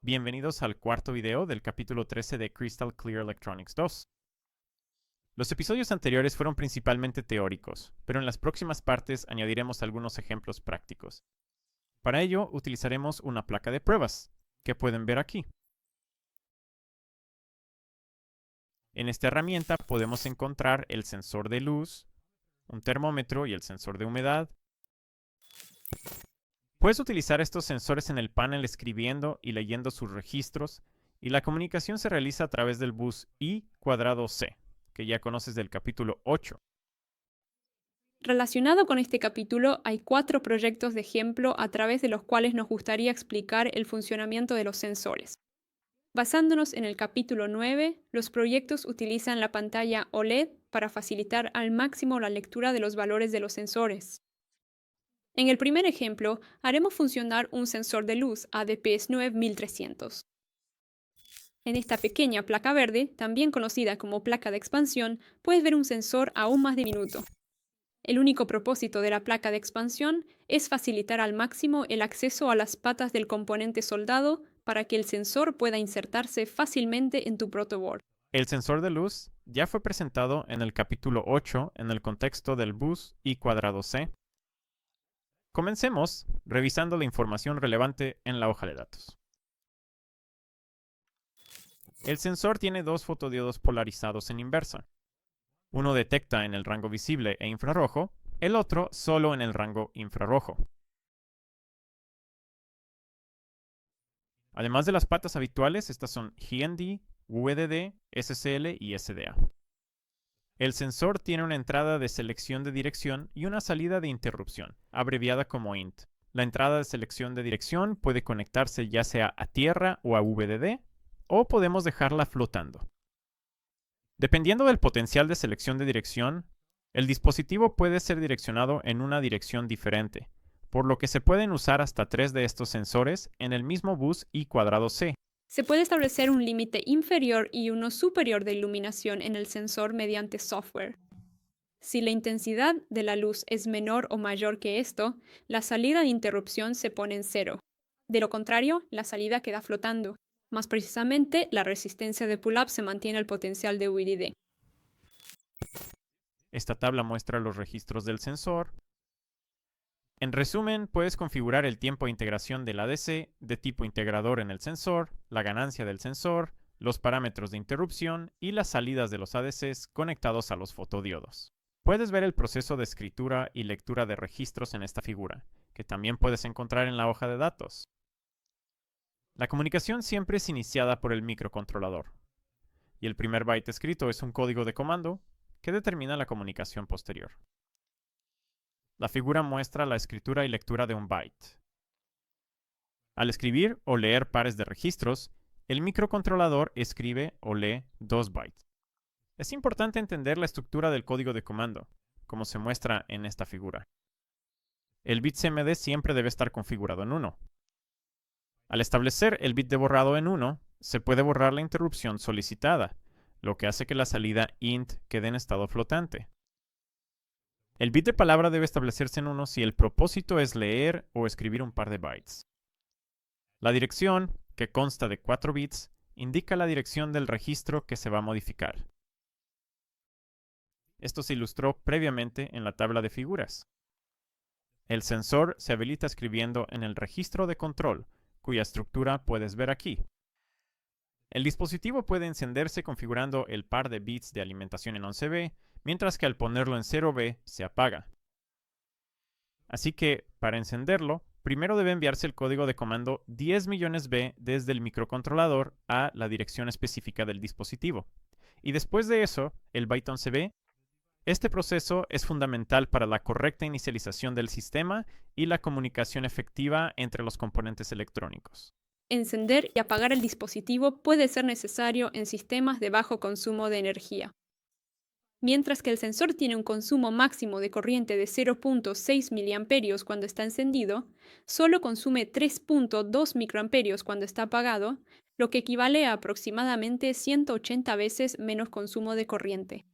Bienvenidos al cuarto video del capítulo 13 de Crystal Clear Electronics 2. Los episodios anteriores fueron principalmente teóricos, pero en las próximas partes añadiremos algunos ejemplos prácticos. Para ello, utilizaremos una placa de pruebas, que pueden ver aquí. En esta herramienta podemos encontrar el sensor de luz, un termómetro y el sensor de humedad. Puedes utilizar estos sensores en el panel escribiendo y leyendo sus registros, y la comunicación se realiza a través del bus I²C, que ya conoces del capítulo 8. Relacionado con este capítulo, hay 4 proyectos de ejemplo a través de los cuales nos gustaría explicar el funcionamiento de los sensores. Basándonos en el capítulo 9, los proyectos utilizan la pantalla OLED para facilitar al máximo la lectura de los valores de los sensores. En el primer ejemplo, haremos funcionar un sensor de luz ADPS 9300. En esta pequeña placa verde, también conocida como placa de expansión, puedes ver un sensor aún más diminuto. El único propósito de la placa de expansión es facilitar al máximo el acceso a las patas del componente soldado para que el sensor pueda insertarse fácilmente en tu protoboard. El sensor de luz ya fue presentado en el capítulo 8 en el contexto del bus I²C. Comencemos revisando la información relevante en la hoja de datos. El sensor tiene 2 fotodiodos polarizados en inversa. Uno detecta en el rango visible e infrarrojo, el otro solo en el rango infrarrojo. Además de las patas habituales, estas son GND, VDD, SCL y SDA. El sensor tiene una entrada de selección de dirección y una salida de interrupción, abreviada como INT. La entrada de selección de dirección puede conectarse ya sea a tierra o a VDD, o podemos dejarla flotando. Dependiendo del potencial de selección de dirección, el dispositivo puede ser direccionado en una dirección diferente, por lo que se pueden usar hasta 3 de estos sensores en el mismo bus I²C. Se puede establecer un límite inferior y uno superior de iluminación en el sensor mediante software. Si la intensidad de la luz es menor o mayor que esto, la salida de interrupción se pone en 0. De lo contrario, la salida queda flotando. Más precisamente, la resistencia de pull-up se mantiene al potencial de VDD. Esta tabla muestra los registros del sensor. En resumen, puedes configurar el tiempo de integración del ADC de tipo integrador en el sensor, la ganancia del sensor, los parámetros de interrupción y las salidas de los ADCs conectados a los fotodiodos. Puedes ver el proceso de escritura y lectura de registros en esta figura, que también puedes encontrar en la hoja de datos. La comunicación siempre es iniciada por el microcontrolador, y el primer byte escrito es un código de comando que determina la comunicación posterior. La figura muestra la escritura y lectura de un byte. Al escribir o leer pares de registros, el microcontrolador escribe o lee 2 bytes. Es importante entender la estructura del código de comando, como se muestra en esta figura. El bit CMD siempre debe estar configurado en 1. Al establecer el bit de borrado en 1, se puede borrar la interrupción solicitada, lo que hace que la salida int quede en estado flotante. El bit de palabra debe establecerse en 1 si el propósito es leer o escribir un par de bytes. La dirección, que consta de 4 bits, indica la dirección del registro que se va a modificar. Esto se ilustró previamente en la tabla de figuras. El sensor se habilita escribiendo en el registro de control, cuya estructura puedes ver aquí. El dispositivo puede encenderse configurando el par de bits de alimentación en 11B, mientras que al ponerlo en 0B se apaga. Así que, para encenderlo, primero debe enviarse el código de comando 10 millones B desde el microcontrolador a la dirección específica del dispositivo. Y después de eso, el byte 11B. Este proceso es fundamental para la correcta inicialización del sistema y la comunicación efectiva entre los componentes electrónicos. Encender y apagar el dispositivo puede ser necesario en sistemas de bajo consumo de energía. Mientras que el sensor tiene un consumo máximo de corriente de 0.6 mA cuando está encendido, solo consume 3.2 microamperios cuando está apagado, lo que equivale a aproximadamente 180 veces menos consumo de corriente.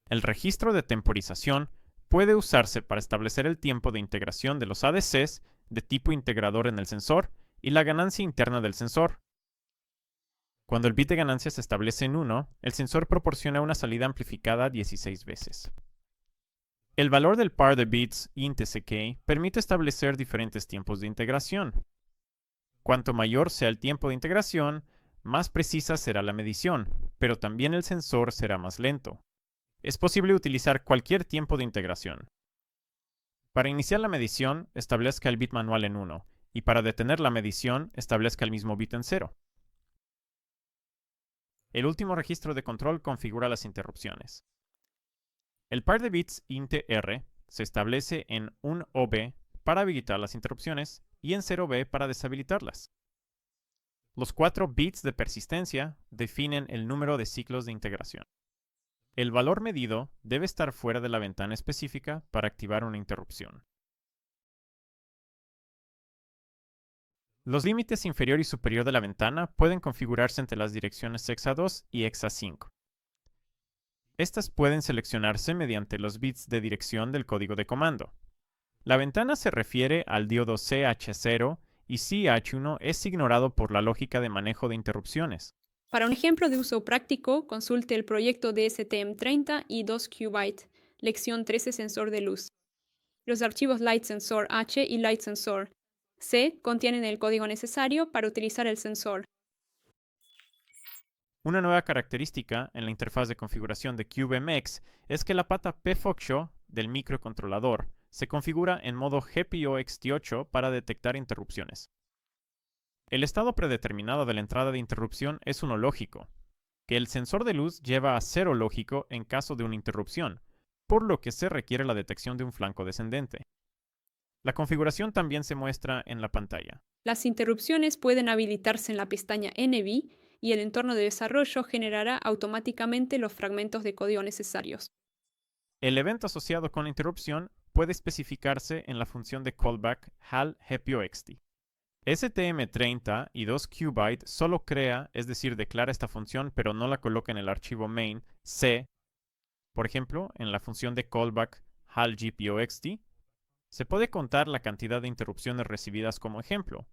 El registro de temporización puede usarse para establecer el tiempo de integración de los ADCs de tipo integrador en el sensor y la ganancia interna del sensor. Cuando el bit de ganancia se establece en 1, el sensor proporciona una salida amplificada 16 veces. El valor del par de bits int_ck permite establecer diferentes tiempos de integración. Cuanto mayor sea el tiempo de integración, más precisa será la medición, pero también el sensor será más lento. Es posible utilizar cualquier tiempo de integración. Para iniciar la medición, establezca el bit manual en 1, y para detener la medición, establezca el mismo bit en 0. El último registro de control configura las interrupciones. El par de bits int_r se establece en 1OB para habilitar las interrupciones y en 0B para deshabilitarlas. Los 4 bits de persistencia definen el número de ciclos de integración. El valor medido debe estar fuera de la ventana específica para activar una interrupción. Los límites inferior y superior de la ventana pueden configurarse entre las direcciones hexa2 y hexa5. Estas pueden seleccionarse mediante los bits de dirección del código de comando. La ventana se refiere al diodo CH0 y CH1 es ignorado por la lógica de manejo de interrupciones. Para un ejemplo de uso práctico, consulte el proyecto de STM30 y 2QByte, lección 13 sensor de luz. Los archivos LightSensor H y LightSensor C contienen el código necesario para utilizar el sensor. Una nueva característica en la interfaz de configuración de CubeMX es que la pata PFOXO del microcontrolador se configura en modo GPIO-Ext8 para detectar interrupciones. El estado predeterminado de la entrada de interrupción es uno lógico, que el sensor de luz lleva a 0 lógico en caso de una interrupción, por lo que se requiere la detección de un flanco descendente. La configuración también se muestra en la pantalla. Las interrupciones pueden habilitarse en la pestaña NV y el entorno de desarrollo generará automáticamente los fragmentos de código necesarios. El evento asociado con la interrupción puede especificarse en la función de callback HAL-GPIO-Ext. STM30 y 2QByte solo crea, es decir, declara esta función, pero no la coloca en el archivo main C. Por ejemplo, en la función de callback HAL-GPIO-Ext, se puede contar la cantidad de interrupciones recibidas como ejemplo,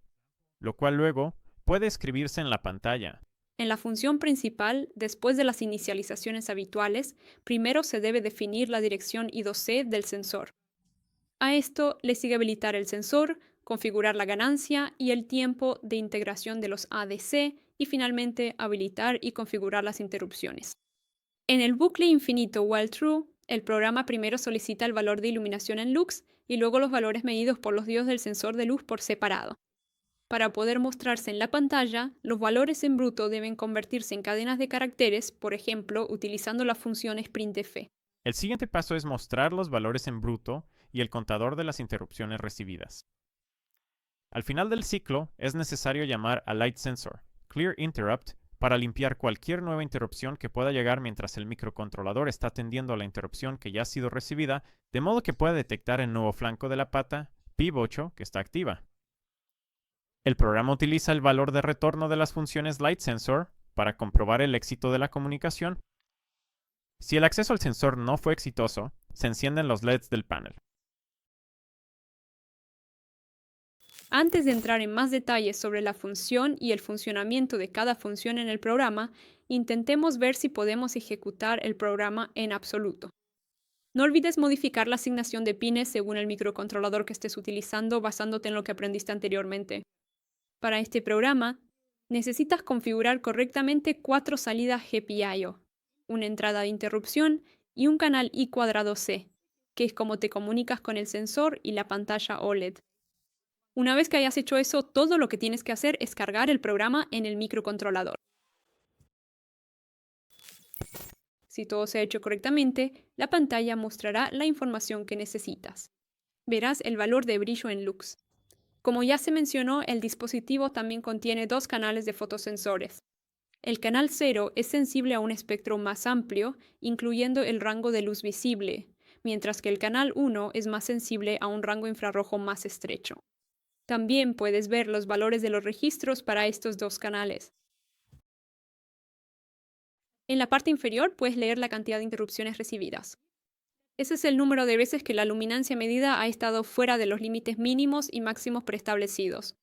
lo cual luego puede escribirse en la pantalla. En la función principal, después de las inicializaciones habituales, primero se debe definir la dirección I2C del sensor. A esto le sigue habilitar el sensor, configurar la ganancia y el tiempo de integración de los ADC y finalmente habilitar y configurar las interrupciones. En el bucle infinito while true, el programa primero solicita el valor de iluminación en lux y luego los valores medidos por los diodos del sensor de luz por separado. Para poder mostrarse en la pantalla, los valores en bruto deben convertirse en cadenas de caracteres, por ejemplo, utilizando la función sprintf. El siguiente paso es mostrar los valores en bruto y el contador de las interrupciones recibidas. Al final del ciclo, es necesario llamar a LightSensor, clearInterrupt, para limpiar cualquier nueva interrupción que pueda llegar mientras el microcontrolador está atendiendo a la interrupción que ya ha sido recibida, de modo que pueda detectar el nuevo flanco de la pata PIV8 que está activa. El programa utiliza el valor de retorno de las funciones LightSensor para comprobar el éxito de la comunicación. Si el acceso al sensor no fue exitoso, se encienden los LEDs del panel. Antes de entrar en más detalles sobre la función y el funcionamiento de cada función en el programa, intentemos ver si podemos ejecutar el programa en absoluto. No olvides modificar la asignación de pines según el microcontrolador que estés utilizando basándote en lo que aprendiste anteriormente. Para este programa, necesitas configurar correctamente 4 salidas GPIO, una entrada de interrupción y un canal I²C, que es como te comunicas con el sensor y la pantalla OLED. Una vez que hayas hecho eso, todo lo que tienes que hacer es cargar el programa en el microcontrolador. Si todo se ha hecho correctamente, la pantalla mostrará la información que necesitas. Verás el valor de brillo en lux. Como ya se mencionó, el dispositivo también contiene 2 canales de fotosensores. El canal 0 es sensible a un espectro más amplio, incluyendo el rango de luz visible, mientras que el canal 1 es más sensible a un rango infrarrojo más estrecho. También puedes ver los valores de los registros para estos 2 canales. En la parte inferior puedes leer la cantidad de interrupciones recibidas. Ese es el número de veces que la luminancia medida ha estado fuera de los límites mínimos y máximos preestablecidos.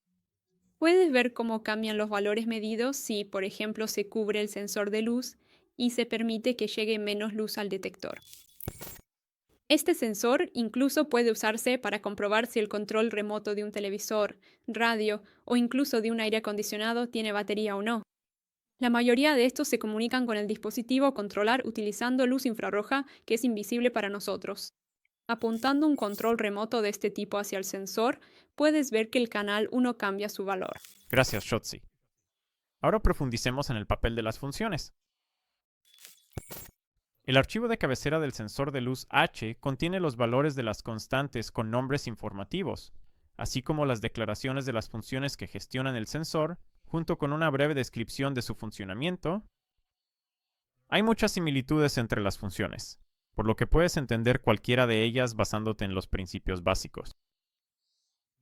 Puedes ver cómo cambian los valores medidos si, por ejemplo, se cubre el sensor de luz y se permite que llegue menos luz al detector. Este sensor incluso puede usarse para comprobar si el control remoto de un televisor, radio o incluso de un aire acondicionado tiene batería o no. La mayoría de estos se comunican con el dispositivo a controlar utilizando luz infrarroja que es invisible para nosotros. Apuntando un control remoto de este tipo hacia el sensor, puedes ver que el canal 1 cambia su valor. Gracias, Shotzi. Ahora profundicemos en el papel de las funciones. El archivo de cabecera del sensor de luz H contiene los valores de las constantes con nombres informativos, así como las declaraciones de las funciones que gestionan el sensor, junto con una breve descripción de su funcionamiento. Hay muchas similitudes entre las funciones, por lo que puedes entender cualquiera de ellas basándote en los principios básicos.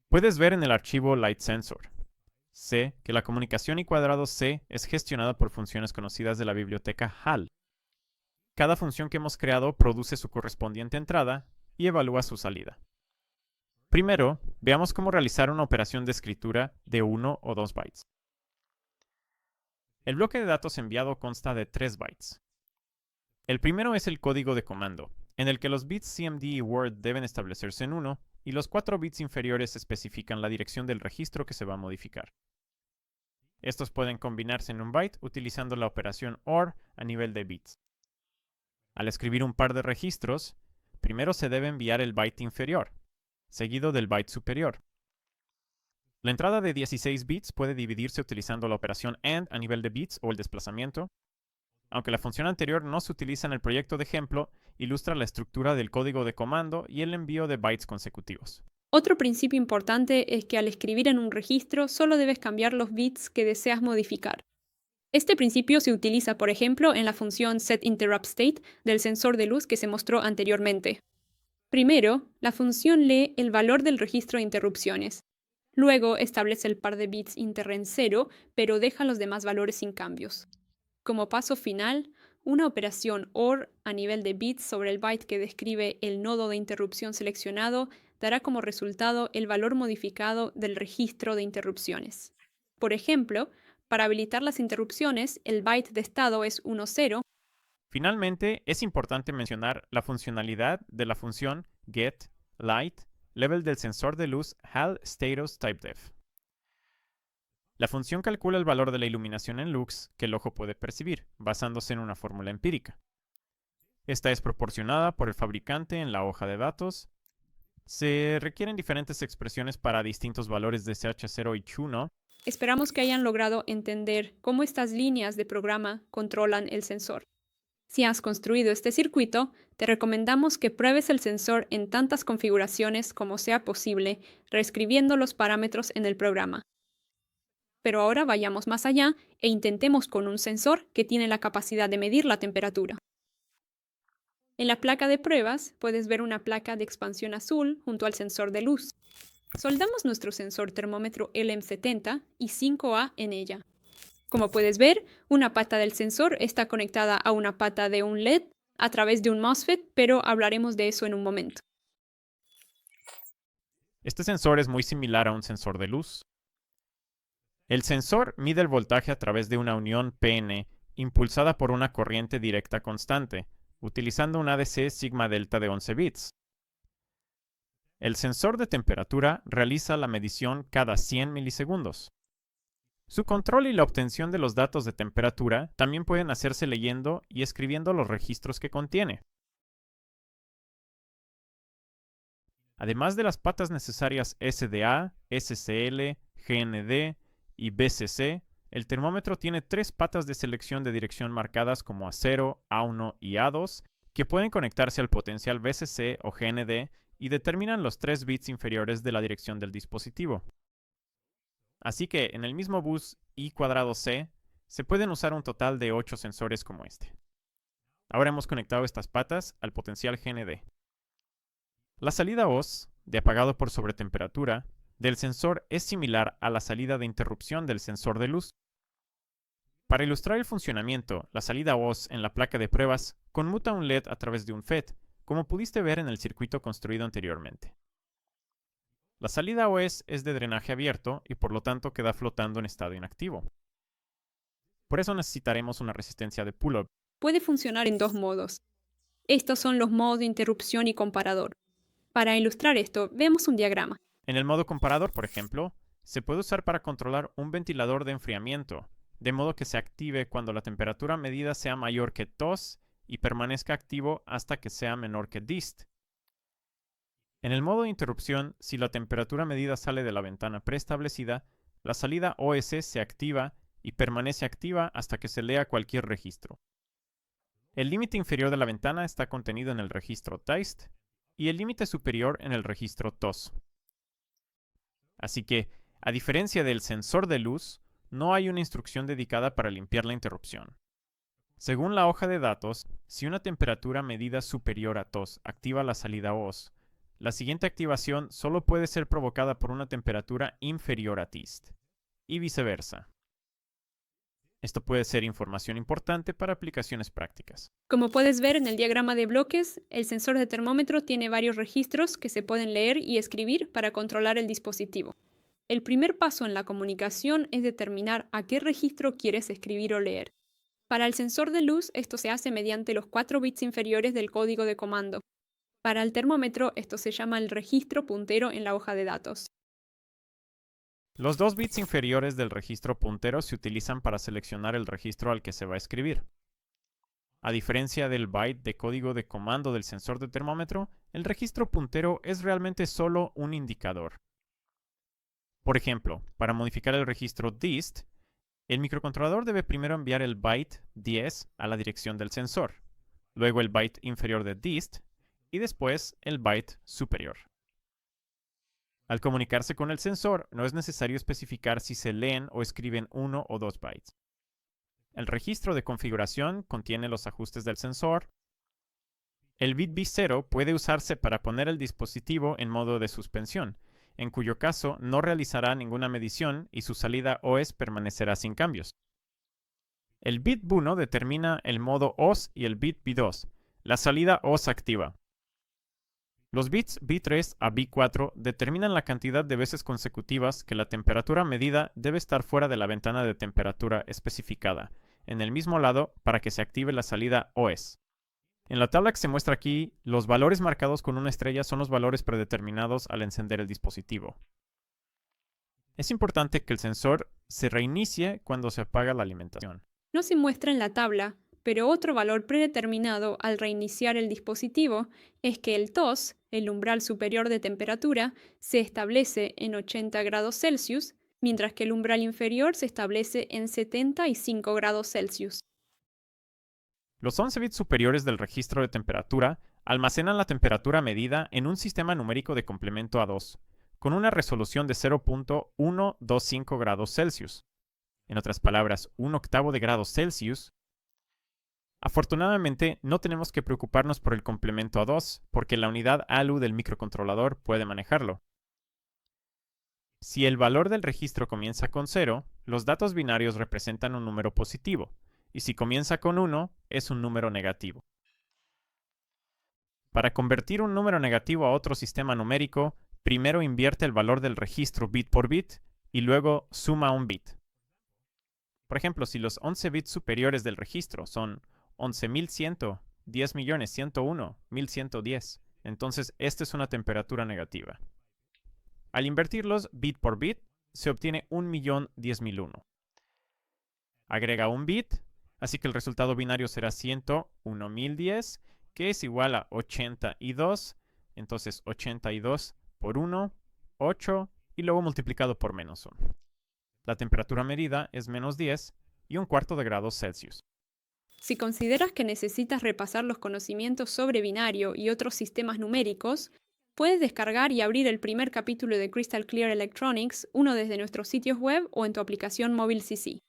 Puedes ver en el archivo LightSensor C que la comunicación y cuadrado C es gestionada por funciones conocidas de la biblioteca HAL. Cada función que hemos creado produce su correspondiente entrada y evalúa su salida. Primero, veamos cómo realizar una operación de escritura de 1 o 2 bytes. El bloque de datos enviado consta de 3 bytes. El primero es el código de comando, en el que los bits CMD y Word deben establecerse en 1 y los 4 bits inferiores especifican la dirección del registro que se va a modificar. Estos pueden combinarse en un byte utilizando la operación OR a nivel de bits. Al escribir un par de registros, primero se debe enviar el byte inferior, seguido del byte superior. La entrada de 16 bits puede dividirse utilizando la operación AND a nivel de bits o el desplazamiento. Aunque la función anterior no se utiliza en el proyecto de ejemplo, ilustra la estructura del código de comando y el envío de bytes consecutivos. Otro principio importante es que al escribir en un registro solo debes cambiar los bits que deseas modificar. Este principio se utiliza, por ejemplo, en la función setInterruptState del sensor de luz que se mostró anteriormente. Primero, la función lee el valor del registro de interrupciones. Luego establece el par de bits inter en 0, pero deja los demás valores sin cambios. Como paso final, una operación OR a nivel de bits sobre el byte que describe el nodo de interrupción seleccionado dará como resultado el valor modificado del registro de interrupciones. Por ejemplo, para habilitar las interrupciones, el byte de estado es 10. Finalmente, es importante mencionar la funcionalidad de la función getLight level del sensor de luz HAL status typedef. La función calcula el valor de la iluminación en lux que el ojo puede percibir, basándose en una fórmula empírica. Esta es proporcionada por el fabricante en la hoja de datos. Se requieren diferentes expresiones para distintos valores de CH0 y CH1. Esperamos que hayan logrado entender cómo estas líneas de programa controlan el sensor. Si has construido este circuito, te recomendamos que pruebes el sensor en tantas configuraciones como sea posible, reescribiendo los parámetros en el programa. Pero ahora vayamos más allá e intentemos con un sensor que tiene la capacidad de medir la temperatura. En la placa de pruebas puedes ver una placa de expansión azul junto al sensor de luz. Soldamos nuestro sensor termómetro LM70 y 5A en ella. Como puedes ver, una pata del sensor está conectada a una pata de un LED a través de un MOSFET, pero hablaremos de eso en un momento. Este sensor es muy similar a un sensor de luz. El sensor mide el voltaje a través de una unión PN impulsada por una corriente directa constante, utilizando un ADC sigma delta de 11 bits. El sensor de temperatura realiza la medición cada 100 milisegundos. Su control y la obtención de los datos de temperatura también pueden hacerse leyendo y escribiendo los registros que contiene. Además de las patas necesarias SDA, SCL, GND y BCC, el termómetro tiene 3 patas de selección de dirección marcadas como A0, A1 y A2, que pueden conectarse al potencial BCC o GND y determinan los 3 bits inferiores de la dirección del dispositivo. Así que en el mismo bus I²C se pueden usar un total de 8 sensores como este. Ahora hemos conectado estas patas al potencial GND. La salida OS, de apagado por sobretemperatura, del sensor es similar a la salida de interrupción del sensor de luz. Para ilustrar el funcionamiento, la salida OS en la placa de pruebas conmuta un LED a través de un FET, como pudiste ver en el circuito construido anteriormente. La salida OS es de drenaje abierto y por lo tanto queda flotando en estado inactivo. Por eso necesitaremos una resistencia de pull-up. Puede funcionar en dos modos. Estos son los modos de interrupción y comparador. Para ilustrar esto, veamos un diagrama. En el modo comparador, por ejemplo, se puede usar para controlar un ventilador de enfriamiento, de modo que se active cuando la temperatura medida sea mayor que TOS y permanezca activo hasta que sea menor que DIST. En el modo de interrupción, si la temperatura medida sale de la ventana preestablecida, la salida OS se activa y permanece activa hasta que se lea cualquier registro. El límite inferior de la ventana está contenido en el registro TIST y el límite superior en el registro TOS. Así que, a diferencia del sensor de luz, no hay una instrucción dedicada para limpiar la interrupción. Según la hoja de datos, si una temperatura medida superior a TOS activa la salida OS, la siguiente activación solo puede ser provocada por una temperatura inferior a TIST, y viceversa. Esto puede ser información importante para aplicaciones prácticas. Como puedes ver en el diagrama de bloques, el sensor de termómetro tiene varios registros que se pueden leer y escribir para controlar el dispositivo. El primer paso en la comunicación es determinar a qué registro quieres escribir o leer. Para el sensor de luz, esto se hace mediante los 4 bits inferiores del código de comando. Para el termómetro, esto se llama el registro puntero en la hoja de datos. Los 2 bits inferiores del registro puntero se utilizan para seleccionar el registro al que se va a escribir. A diferencia del byte de código de comando del sensor de termómetro, el registro puntero es realmente solo un indicador. Por ejemplo, para modificar el registro DIST, el microcontrolador debe primero enviar el byte 10 a la dirección del sensor, luego el byte inferior de DIST y después el byte superior. Al comunicarse con el sensor, no es necesario especificar si se leen o escriben 1 o 2 bytes. El registro de configuración contiene los ajustes del sensor. El bit B0 puede usarse para poner el dispositivo en modo de suspensión, en cuyo caso no realizará ninguna medición y su salida OS permanecerá sin cambios. El bit B1 determina el modo OS y el bit B2, la salida OS activa. Los bits B3 a B4 determinan la cantidad de veces consecutivas que la temperatura medida debe estar fuera de la ventana de temperatura especificada, en el mismo lado para que se active la salida OS. En la tabla que se muestra aquí, los valores marcados con una estrella son los valores predeterminados al encender el dispositivo. Es importante que el sensor se reinicie cuando se apaga la alimentación. No se muestra en la tabla, pero otro valor predeterminado al reiniciar el dispositivo es que el TOS, el umbral superior de temperatura, se establece en 80 grados Celsius, mientras que el umbral inferior se establece en 75 grados Celsius. Los 11 bits superiores del registro de temperatura almacenan la temperatura medida en un sistema numérico de complemento A2, con una resolución de 0.125 grados Celsius. En otras palabras, un octavo de grado Celsius. Afortunadamente, no tenemos que preocuparnos por el complemento A2, porque la unidad ALU del microcontrolador puede manejarlo. Si el valor del registro comienza con 0, los datos binarios representan un número positivo, y si comienza con 1, es un número negativo. Para convertir un número negativo a otro sistema numérico, primero invierte el valor del registro bit por bit y luego suma un bit. Por ejemplo, si los 11 bits superiores del registro son 11.100, 10.101, 1.110, entonces esta es una temperatura negativa. Al invertirlos bit por bit, se obtiene 1.010.001. Agrega un bit, así que el resultado binario será 101.010, que es igual a 82, entonces 82 por 1, 8, y luego multiplicado por menos 1. La temperatura medida es menos 10 y un cuarto de grado Celsius. Si consideras que necesitas repasar los conocimientos sobre binario y otros sistemas numéricos, puedes descargar y abrir el primer capítulo de Crystal Clear Electronics, uno desde nuestros sitios web o en tu aplicación móvil CC.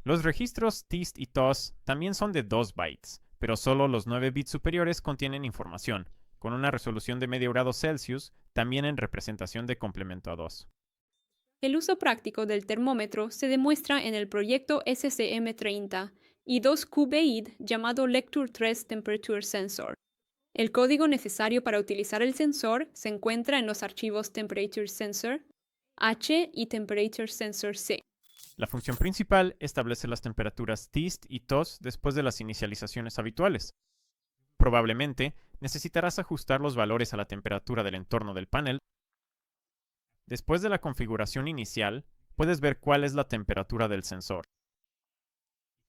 Los registros TIST y TOS también son de 2 bytes, pero solo los 9 bits superiores contienen información, con una resolución de medio grado Celsius, también en representación de complemento A2. El uso práctico del termómetro se demuestra en el proyecto SCM30 y 2QBID llamado Lecture 3 Temperature Sensor. El código necesario para utilizar el sensor se encuentra en los archivos Temperature Sensor H y Temperature Sensor C. La función principal establece las temperaturas TIST y TOS después de las inicializaciones habituales. Probablemente necesitarás ajustar los valores a la temperatura del entorno del panel. Después de la configuración inicial, puedes ver cuál es la temperatura del sensor.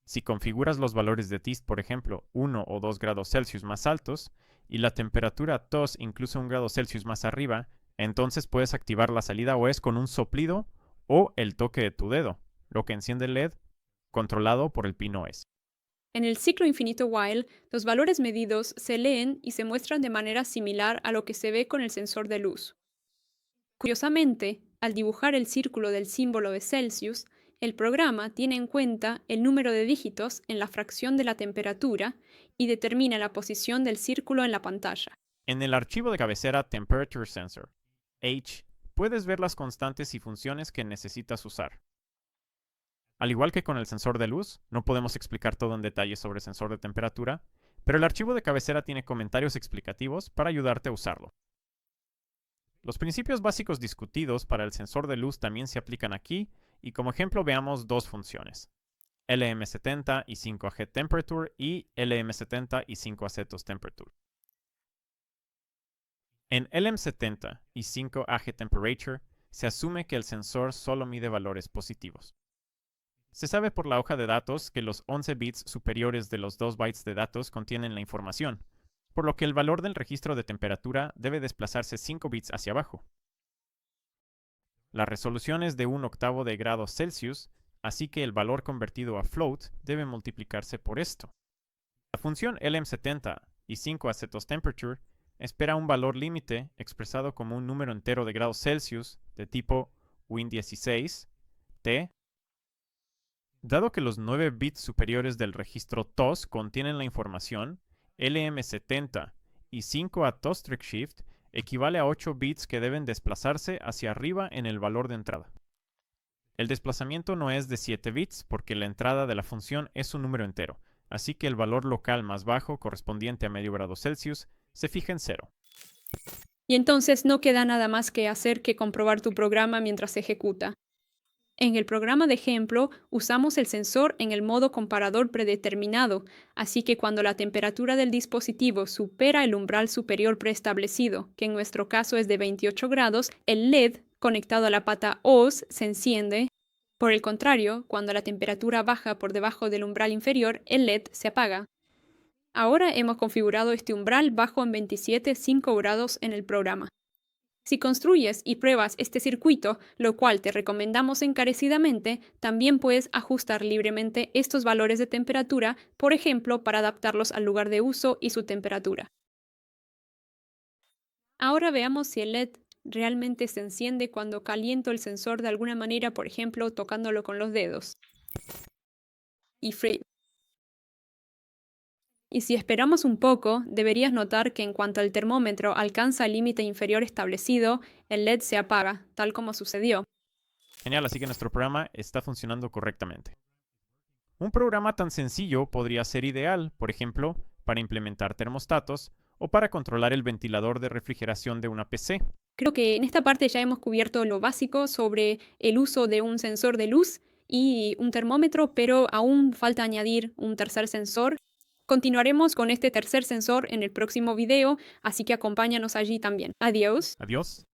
Si configuras los valores de TIST, por ejemplo, 1 o 2 grados Celsius más altos, y la temperatura TOS incluso 1 grado Celsius más arriba, entonces puedes activar la salida OS con un soplido o el toque de tu dedo, lo que enciende el LED, controlado por el pin OS. En el ciclo infinito while, los valores medidos se leen y se muestran de manera similar a lo que se ve con el sensor de luz. Curiosamente, al dibujar el círculo del símbolo de Celsius, el programa tiene en cuenta el número de dígitos en la fracción de la temperatura y determina la posición del círculo en la pantalla. En el archivo de cabecera Temperature Sensor, H, puedes ver las constantes y funciones que necesitas usar. Al igual que con el sensor de luz, no podemos explicar todo en detalle sobre el sensor de temperatura, pero el archivo de cabecera tiene comentarios explicativos para ayudarte a usarlo. Los principios básicos discutidos para el sensor de luz también se aplican aquí, y como ejemplo veamos dos funciones: LM70 y 5AG Temperature y LM70 y 5AC TOS Temperature. En LM70 y 5AG Temperature se asume que el sensor solo mide valores positivos. Se sabe por la hoja de datos que los 11 bits superiores de los 2 bytes de datos contienen la información, por lo que el valor del registro de temperatura debe desplazarse 5 bits hacia abajo. La resolución es de 1/8 de grado Celsius, así que el valor convertido a float debe multiplicarse por esto. La función LM70 y 5AC TOS Temperature espera un valor límite expresado como un número entero de grados Celsius de tipo Win16, T. Dado que los 9 bits superiores del registro TOS contienen la información, LM70 y 5A TOS Trick Shift equivale a 8 bits que deben desplazarse hacia arriba en el valor de entrada. El desplazamiento no es de 7 bits porque la entrada de la función es un número entero, así que el valor local más bajo correspondiente a medio grado Celsius se fija en 0. Y entonces no queda nada más que hacer que comprobar tu programa mientras se ejecuta. En el programa de ejemplo, usamos el sensor en el modo comparador predeterminado, así que cuando la temperatura del dispositivo supera el umbral superior preestablecido, que en nuestro caso es de 28 grados, el LED conectado a la pata OS se enciende. Por el contrario, cuando la temperatura baja por debajo del umbral inferior, el LED se apaga. Ahora hemos configurado este umbral bajo en 27,5 grados en el programa. Si construyes y pruebas este circuito, lo cual te recomendamos encarecidamente, también puedes ajustar libremente estos valores de temperatura, por ejemplo, para adaptarlos al lugar de uso y su temperatura. Ahora veamos si el LED realmente se enciende cuando caliento el sensor de alguna manera, por ejemplo, tocándolo con los dedos. Y frío. Y si esperamos un poco, deberías notar que en cuanto el termómetro alcanza el límite inferior establecido, el LED se apaga, tal como sucedió. Genial, así que nuestro programa está funcionando correctamente. Un programa tan sencillo podría ser ideal, por ejemplo, para implementar termostatos o para controlar el ventilador de refrigeración de una PC. Creo que en esta parte ya hemos cubierto lo básico sobre el uso de un sensor de luz y un termómetro, pero aún falta añadir un tercer sensor. Continuaremos con este tercer sensor en el próximo video, así que acompáñanos allí también. Adiós. Adiós.